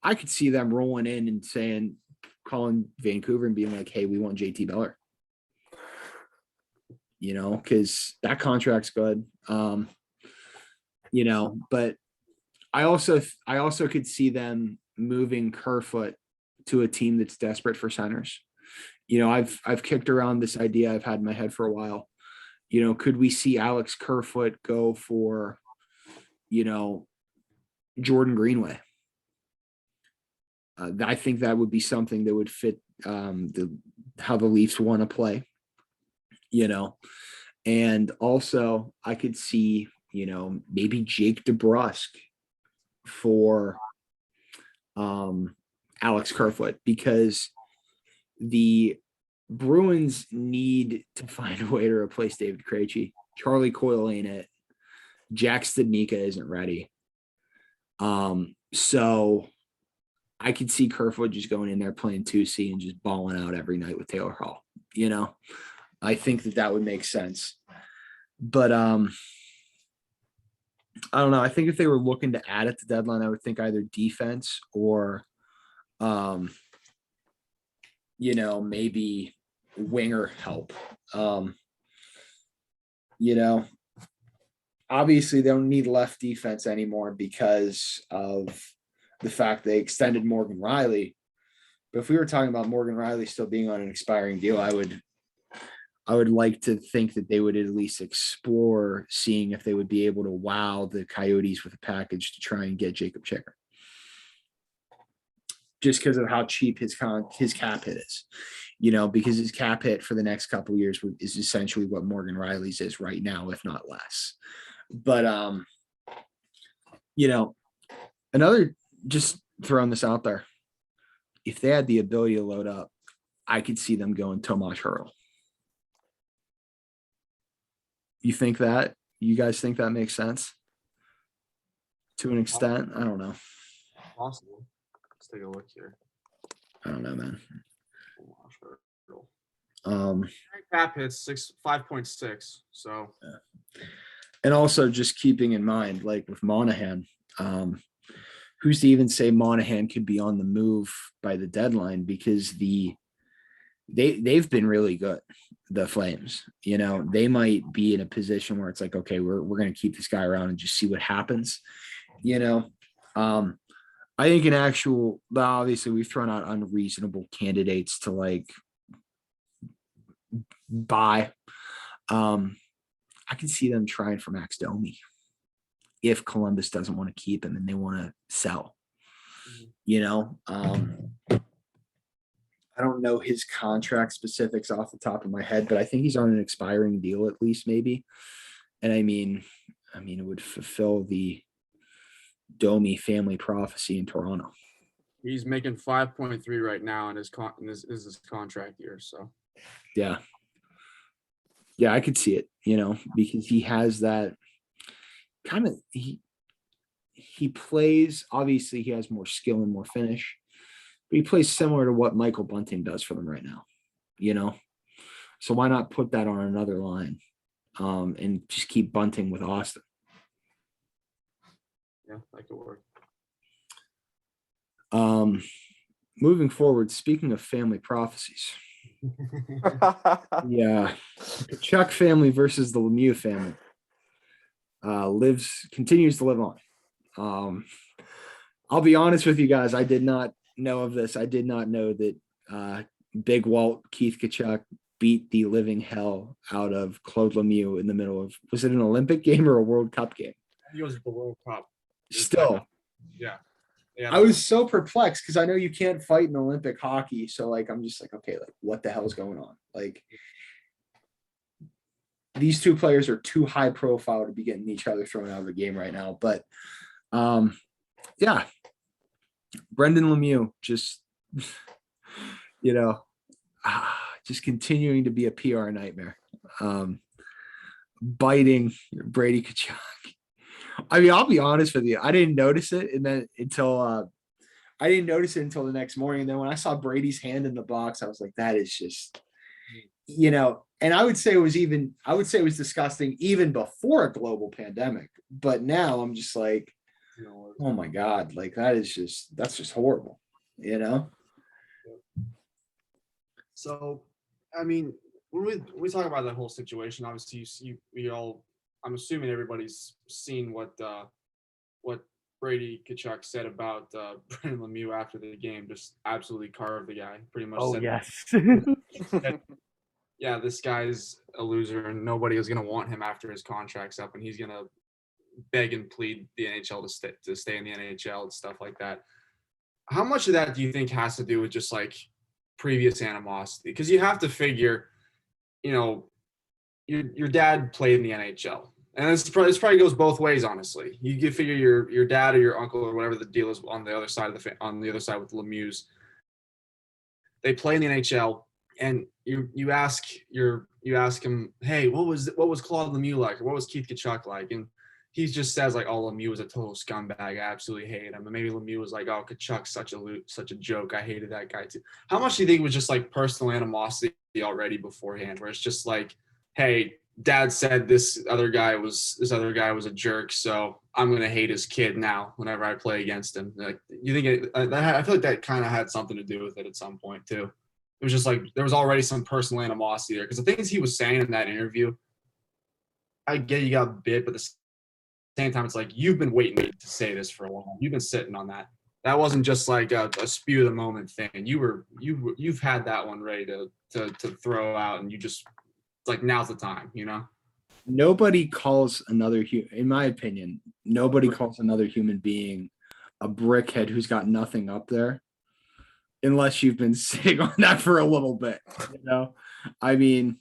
I could see them rolling in and calling Vancouver and being like, hey, we want JT Beller. Because that contract's good. But I also could see them moving Kerfoot to a team that's desperate for centers. I've kicked around this idea I've had in my head for a while. Could we see Alex Kerfoot go for, Jordan Greenway? I think that would be something that would fit how the Leafs want to play, and also I could see, maybe Jake DeBrusk for Alex Kerfoot, because the Bruins need to find a way to replace David Krejci. Charlie Coyle ain't it. Jack Studnicka isn't ready. So I could see Kerfoot just going in there playing 2C and just balling out every night with Taylor Hall. I think that would make sense. But I don't know. I think if they were looking to add at the deadline, I would think either defense or maybe winger help. Obviously they don't need left defense anymore because of the fact they extended Morgan Riley. But if we were talking about Morgan Riley still being on an expiring deal, I would like to think that they would at least explore seeing if they would be able to wow the Coyotes with a package to try and get Jacob Chicker. Just because of how cheap his cap hit is, because his cap hit for the next couple of years is essentially what Morgan Riley's is right now, if not less. But, another, just throwing this out there, if they had the ability to load up, I could see them going Tomas Hertl. You guys think that makes sense? To an extent? I don't know. Possible. Let's take a look here. I don't know, man. Cap hits 5.6. So yeah. And also just keeping in mind, like with Monahan, who's to even say Monahan could be on the move by the deadline, because the they've been really good. The Flames, they might be in a position where it's like, okay, we're going to keep this guy around and just see what happens. I think obviously we've thrown out unreasonable candidates to like buy. I can see them trying for Max Domi if Columbus doesn't want to keep him and they want to sell. I don't know his contract specifics off the top of my head, but I think he's on an expiring deal at least, maybe. And I mean, it would fulfill the Domi family prophecy in Toronto. He's making 5.3 right now in his contract year. So yeah, I could see it, because he has that kind of he plays. Obviously, he has more skill and more finish. But he plays similar to what Michael Bunting does for them right now, So why not put that on another line and just keep Bunting with Austin? Yeah, that could work. Moving forward, speaking of family prophecies. Yeah. The Tkachuk family versus the Lemieux family continues to live on. I'll be honest with you guys. I did not know of this. I did not know that Big Walt Keith Tkachuk beat the living hell out of Claude Lemieux in the middle of, was it an Olympic game or a World Cup game? I think it was the World Cup. Still. Yeah. I was so perplexed because I know you can't fight in Olympic hockey. So like, I'm just like, okay, like what the hell is going on? Like these two players are too high profile to be getting each other thrown out of the game right now. But yeah, Brendan Lemieux just, just continuing to be a PR nightmare. Biting Brady Tkachuk. I mean, I'll be honest with you. I didn't notice it until the next morning. And then when I saw Brady's hand in the box, I was like, that is just, and I would say it was disgusting even before a global pandemic. But now I'm just like, oh my God, like that's just horrible, So, I mean, when we talk about that whole situation, obviously I'm assuming everybody's seen what Brady Tkachuk said about Brendan Lemieux after the game. Just absolutely carved the guy. Pretty much. Oh said, yes. yeah, this guy's a loser, and nobody is going to want him after his contract's up, and he's going to beg and plead the NHL to stay in the NHL and stuff like that. How much of that do you think has to do with just like previous animosity? Because you have to figure, your dad played in the NHL, and this probably goes both ways. Honestly, you can figure your dad or your uncle or whatever the deal is on the other side with Lemieux. They play in the NHL, and you ask him, hey, what was Claude Lemieux like, or what was Keith Tkachuk like, and he just says like, oh, Lemieux was a total scumbag. I absolutely hated him. And maybe Lemieux was like, oh, Tkachuk's such a joke. I hated that guy too. How much do you think was just like personal animosity already beforehand, where it's just like, hey, dad said this other guy was a jerk, so I'm gonna hate his kid now whenever I play against him. Like, you think I feel like that kind of had something to do with it at some point too. It was just like there was already some personal animosity there, because the things he was saying in that interview, I get you got bit, but at the same time, it's like you've been waiting to say this for a while. You've been sitting on that. That wasn't just like a spew of the moment thing. You've had that one ready to throw out, and you just like, now's the time, Nobody calls in my opinion, nobody calls another human being a brickhead who's got nothing up there, unless you've been sitting on that for a little bit. I mean,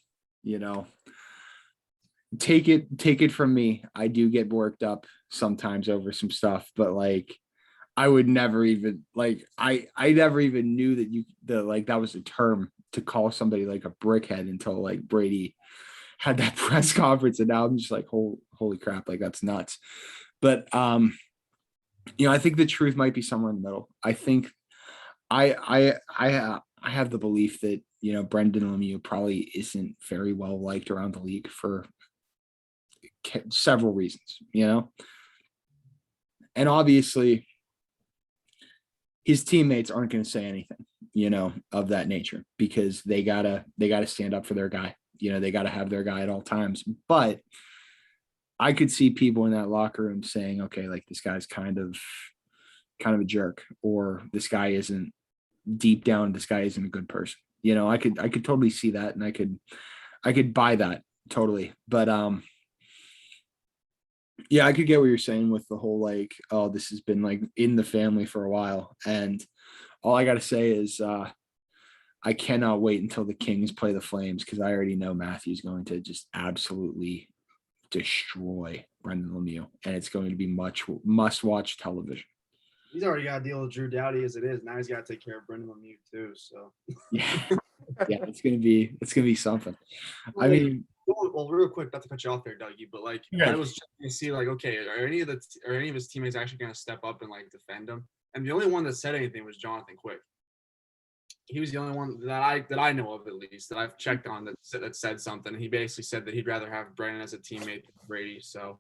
take it from me. I do get worked up sometimes over some stuff, but like, I would never even like, I never even knew that was a term to call somebody like a brickhead until like Brady had that press conference, and now I'm just like, holy crap, like that's nuts. But I think the truth might be somewhere in the middle. I think I have the belief that Brendan Lemieux probably isn't very well liked around the league for several reasons, and obviously his teammates aren't going to say anything, of that nature, because they gotta stand up for their guy. They gotta have their guy at all times. But I could see people in that locker room saying, okay, like this guy's kind of a jerk, or this guy isn't deep down, this guy isn't a good person. I could totally see that, and I could buy that totally. But yeah, I could get what you're saying with the whole like, oh, this has been like in the family for a while. And all I gotta say is I cannot wait until the Kings play the Flames, because I already know Matthew's going to just absolutely destroy Brendan Lemieux, and it's going to be must-watch television. He's already got to deal with Drew Doughty as it is. Now he's got to take care of Brendan Lemieux too. So yeah, it's gonna be something. I mean, well, real quick, not to cut you off there, Dougie, but like yeah. I was checking to see like, okay, are any of his teammates actually going to step up and like defend him? And the only one that said anything was Jonathan Quick. He was the only one that I know of, at least, that I've checked on that said something. He basically said that he'd rather have Brendan as a teammate than Brady. So,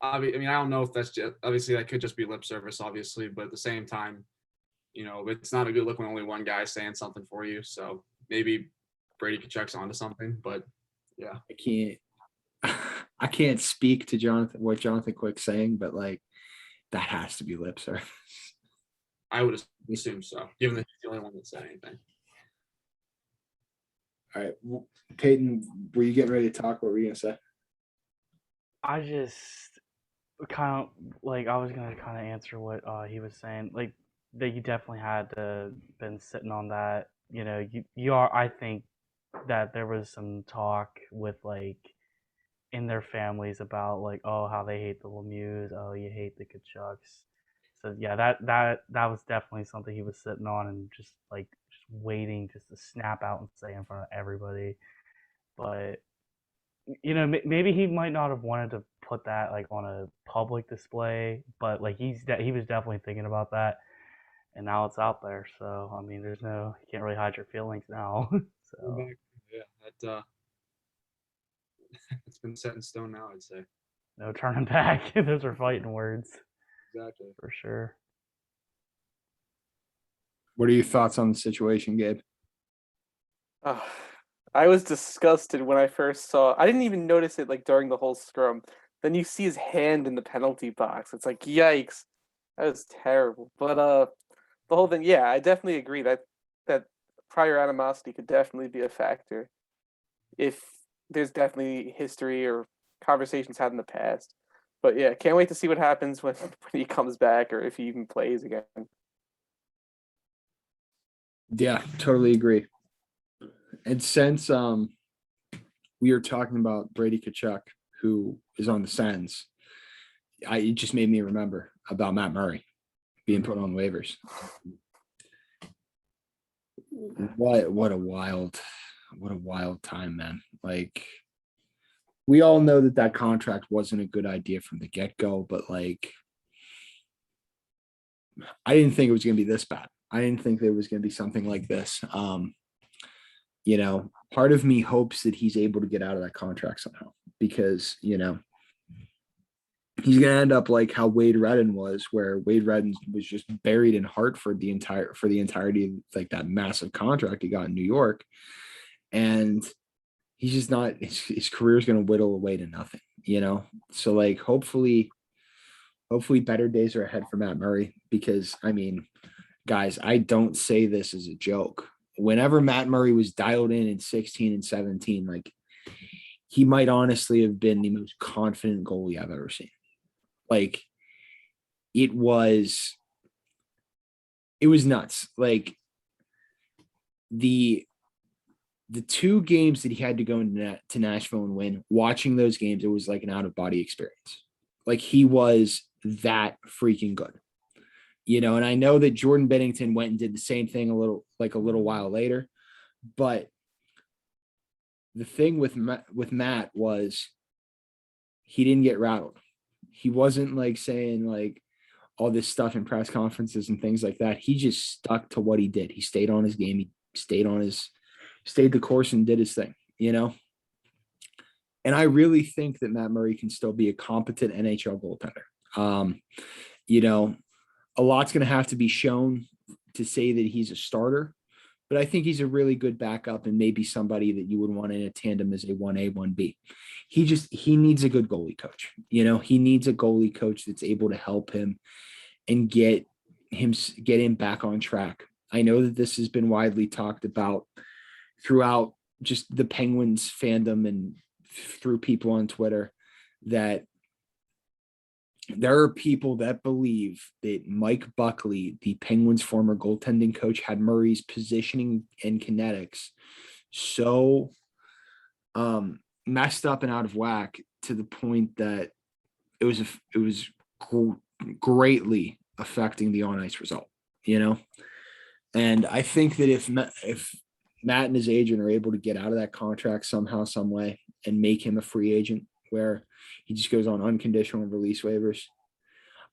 I mean, I don't know if that's just, obviously that could just be lip service, obviously, but at the same time, it's not a good look when only one guy's saying something for you. So maybe Brady Tkachuk's onto something, but yeah, I can't speak to what Jonathan Quick's saying, but like that has to be lip service. I would assume so, given that he's the only one that said anything. All right, Peyton, were you getting ready to talk? What were you gonna say? I just kind of like, I was gonna kind of answer what he was saying, like that you definitely had to been sitting on that. You are. I think that there was some talk with like in their families about like, oh, how they hate the Lemieux, oh, you hate the Tkachuks. So yeah, that was definitely something he was sitting on and just waiting just to snap out and say in front of everybody. But maybe he might not have wanted to put that like on a public display, but like he was definitely thinking about that, and now it's out there. So I mean, you can't really hide your feelings now. So yeah, that it's been set in stone now, I'd say. no turning back. Those are fighting words. Exactly. For sure. What are your thoughts on the situation, Gabe? I was disgusted when I first saw. I didn't even notice it like during the whole scrum. Then you see his hand in the penalty box. It's like, yikes, that was terrible. But the whole thing, yeah, I definitely agree that prior animosity could definitely be a factor. If there's definitely history or conversations had in the past. But yeah, can't wait to see what happens when he comes back, or if he even plays again. Yeah, totally agree. And since we were talking about Brady Tkachuk, who is on the Sens, it just made me remember about Matt Murray being put on waivers. What a wild time, man. Like, we all know that contract wasn't a good idea from the get-go, but like, I didn't think it was going to be this bad. I didn't think there was going to be something like this. Part of me hopes that he's able to get out of that contract somehow, because, he's going to end up like how Wade Redden was, where Wade Redden was just buried in Hartford for the entirety of like that massive contract he got in New York. And he's just not, his career is going to whittle away to nothing, So like, hopefully better days are ahead for Matt Murray, because I mean, guys, I don't say this as a joke. Whenever Matt Murray was dialed in 16 and 17, like, he might honestly have been the most confident goalie I've ever seen. Like, it was nuts. Like, the two games that he had to go to Nashville and win, watching those games, it was like an out-of-body experience. Like, he was that freaking good. And I know that Jordan Binnington went and did the same thing a little while later, but the thing with Matt was he didn't get rattled. He wasn't like saying like all this stuff in press conferences and things like that. He just stuck to what he did. He stayed on his game. He stayed the course and did his thing, And I really think that Matt Murray can still be a competent NHL goaltender. A lot's going to have to be shown to say that he's a starter, but I think he's a really good backup and maybe somebody that you would want in a tandem as a 1A, 1B. He needs a good goalie coach. He needs a goalie coach that's able to help him and get him back on track. I know that this has been widely talked about throughout just the Penguins fandom and through people on Twitter, that there are people that believe that Mike Buckley, the Penguins' former goaltending coach, had Murray's positioning and kinetics so messed up and out of whack to the point that it was greatly affecting the on ice result. And I think that if Matt and his agent are able to get out of that contract somehow, some way, and make him a free agent where he just goes on unconditional release waivers,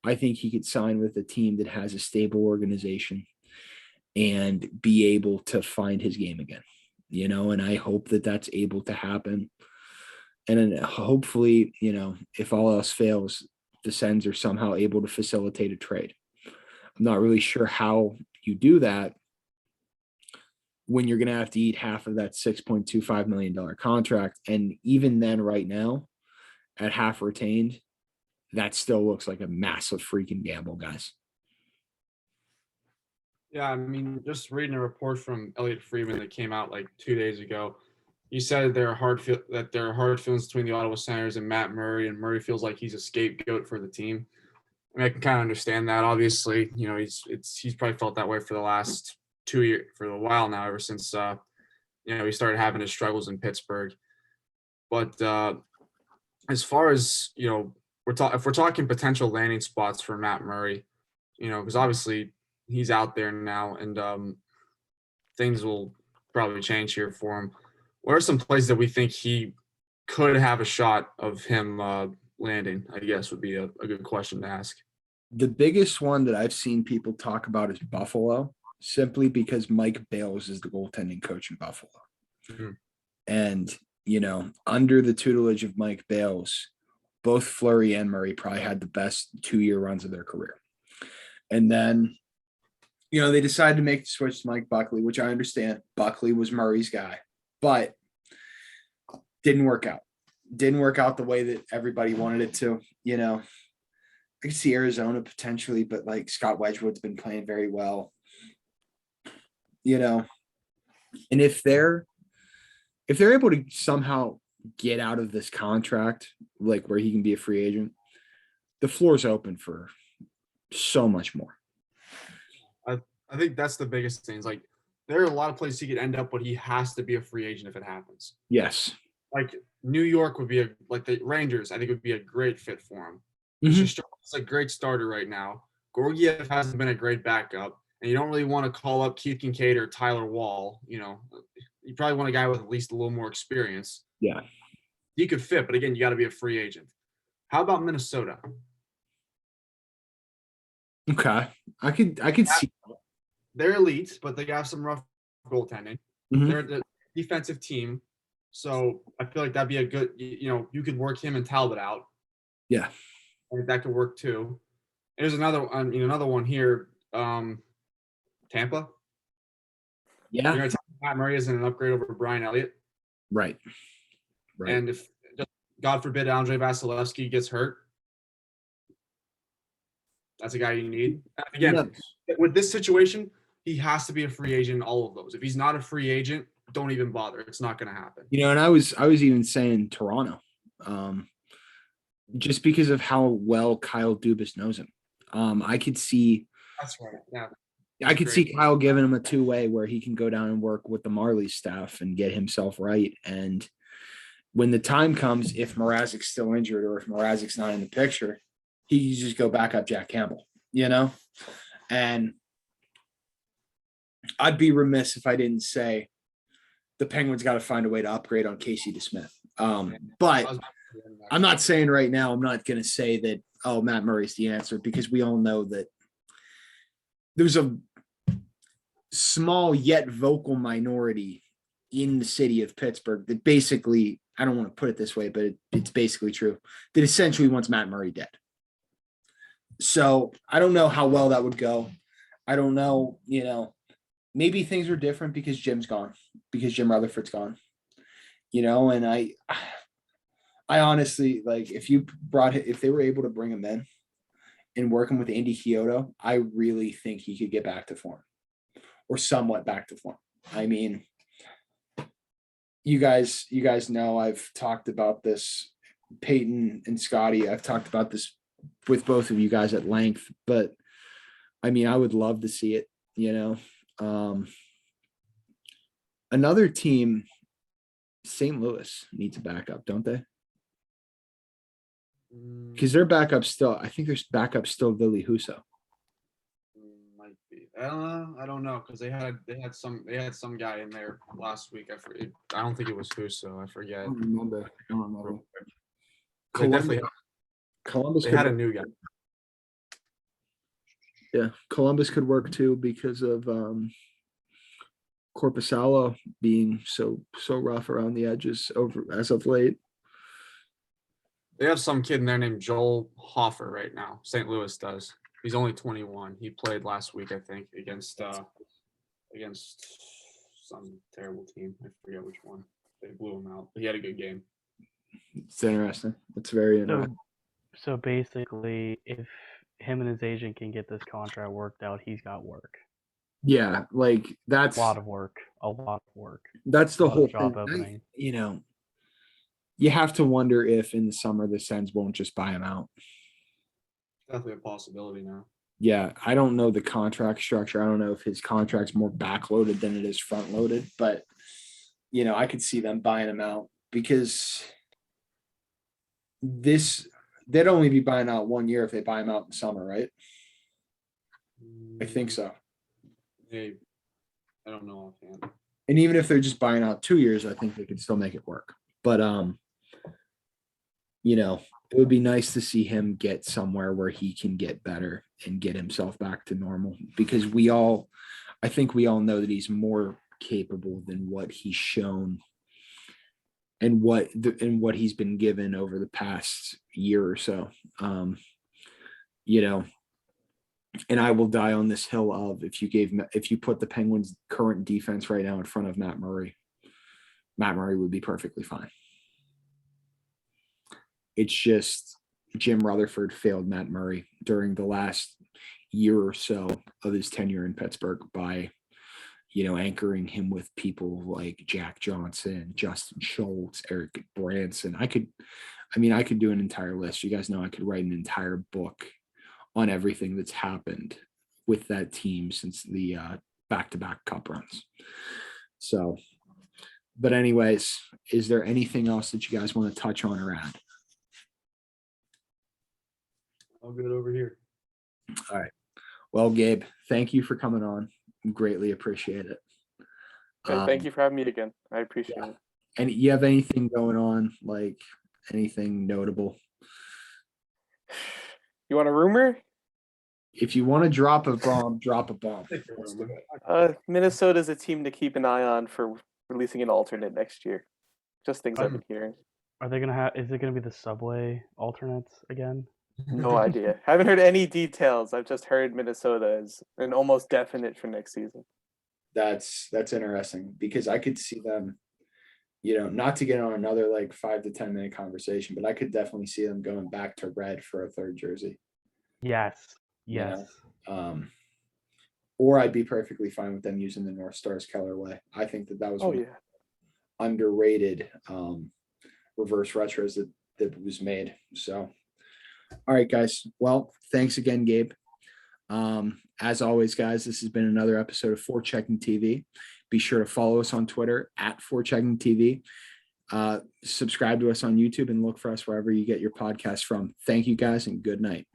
I think he could sign with a team that has a stable organization and be able to find his game again, and I hope that that's able to happen. And then hopefully, if all else fails, the Sens are somehow able to facilitate a trade. I'm not really sure how you do that when you're going to have to eat half of that $6.25 million contract. And even then, right now, at half retained, that still looks like a massive freaking gamble, guys. Yeah, I mean, just reading a report from Elliot Friedman that came out like 2 days ago, he said there are hard feelings between the Ottawa Senators and Matt Murray, and Murray feels like he's a scapegoat for the team. I mean, I can kind of understand that. Obviously, he's probably felt that way for the last 2 years, for a while now, ever since he started having his struggles in Pittsburgh. But as far as if we're talking potential landing spots for Matt Murray, because obviously he's out there now, and things will probably change here for him. What are some places that we think he could have a shot of him landing, I guess, would be a good question to ask. The biggest one that I've seen people talk about is Buffalo, simply because Mike Bales is the goaltending coach in Buffalo. Mm-hmm. And, under the tutelage of Mike Bales, both Fleury and Murray probably had the best 2-year runs of their career. And then, they decided to make the switch to Mike Buckley, which I understand. Buckley was Murray's guy, but didn't work out. Didn't work out the way that everybody wanted it to. I could see Arizona potentially, but like Scott Wedgwood's been playing very well. And if they're able to somehow get out of this contract, like where he can be a free agent, the floor's open for so much more. I think that's the biggest thing. Is like there are a lot of places he could end up, but he has to be a free agent if it happens. Yes. Like New York would be like the Rangers, I think would be a great fit for him. Mm-hmm. He's a great starter right now. Gorgiev hasn't been a great backup, and you don't really want to call up Keith Kincaid or Tyler Wall. You probably want a guy with at least a little more experience. Yeah. He could fit, but again, you got to be a free agent. How about Minnesota? Okay. I could see. They're elite, but they have some rough goaltending. Mm-hmm. They're the defensive team. So I feel like that'd be a good, you could work him and Talbot out. Yeah. I think that could work too. There's another one here. Tampa. Yeah. You're gonna tell Matt Murray isn't an upgrade over Brian Elliott. Right. And if, God forbid, Andrei Vasilevsky gets hurt, that's a guy you need. Again, with this situation, he has to be a free agent in all of those. If he's not a free agent, don't even bother. It's not going to happen. And I was even saying Toronto, just because of how well Kyle Dubas knows him. I could see. That's right. Yeah. I could see Kyle giving him a 2-way where he can go down and work with the Marley staff and get himself right. And when the time comes, if Mrazek's still injured or if Mrazek's not in the picture, he just go back up Jack Campbell, And I'd be remiss if I didn't say the Penguins got to find a way to upgrade on Casey DeSmith. But I'm not saying right now, I'm not going to say that, Matt Murray's the answer, because we all know that there's a small yet vocal minority in the city of Pittsburgh that basically, I don't want to put it this way, but it's basically true, that essentially wants Matt Murray dead. So I don't know how well that would go. I don't know, maybe things are different because Jim's gone, because Jim Rutherford's gone, and I honestly, like, if they were able to bring him in and work him with Andy Chiodo, I really think he could get back to form, or somewhat back to form. I mean, you guys know I've talked about this, Peyton and Scotty. I've talked about this with both of you guys at length, but I mean, I would love to see it, Another team, St. Louis, needs a backup, don't they? Because their backup still, I think their backup still Ville Husso. Might be. I don't know, because they had some guy in there last week. I don't think it was Huso. I forget. I don't remember. They definitely Columbus they could had a work. new guy. Yeah, Columbus could work too because of Corpusalo being so rough around the edges over as of late. They have some kid in there named Joel Hoffer right now. St. Louis does. He's only 21. He played last week, I think, against some terrible team. I forget which one. They blew him out, but he had a good game. It's interesting. It's very interesting. So basically, if him and his agent can get this contract worked out, he's got work. Yeah, like that's A lot of work. That's the whole job thing. opening. You have to wonder if in the summer the Sens won't just buy him out. Definitely a possibility now. Yeah, I don't know the contract structure. I don't know if his contract's more backloaded than it is front loaded, but I could see them buying him out because they'd only be buying out 1 year if they buy him out in summer, right? I think so. Hey, I don't know offhand. And even if they're just buying out 2 years, I think they could still make it work. But it would be nice to see him get somewhere where he can get better and get himself back to normal, because I think we all know that he's more capable than what he's shown and what he's been given over the past year or so. And I will die on this hill of if you put the Penguins' current defense right now in front of Matt Murray would be perfectly fine. It's just Jim Rutherford failed Matt Murray during the last year or so of his tenure in Pittsburgh by, anchoring him with people like Jack Johnson, Justin Schultz, Eric Branson. I could do an entire list. You guys know I could write an entire book on everything that's happened with that team since the back-to-back cup runs. So, but anyways, is there anything else that you guys want to touch on or add? All good over here. All right. Well, Gabe, thank you for coming on. Greatly appreciate it. Thank you for having me again. I appreciate it. And you have anything going on, like anything notable? You want a rumor? If you want to drop a bomb, drop a bomb. Minnesota's a team to keep an eye on for releasing an alternate next year. Just things I've been hearing. Is it gonna be the subway alternates again? No idea. Haven't heard any details. I've just heard Minnesota is an almost definite for next season. That's interesting because I could see them, not to get on another like 5 to 10 minute conversation, but I could definitely see them going back to red for a third jersey. Yes. Or I'd be perfectly fine with them using the North Stars colorway. I think that was underrated reverse retros that was made. So, all right, guys. Well, thanks again, Gabe. As always, guys, this has been another episode of Forechecking TV. Be sure to follow us on Twitter at Forechecking TV. Subscribe to us on YouTube and look for us wherever you get your podcasts from. Thank you, guys, and good night.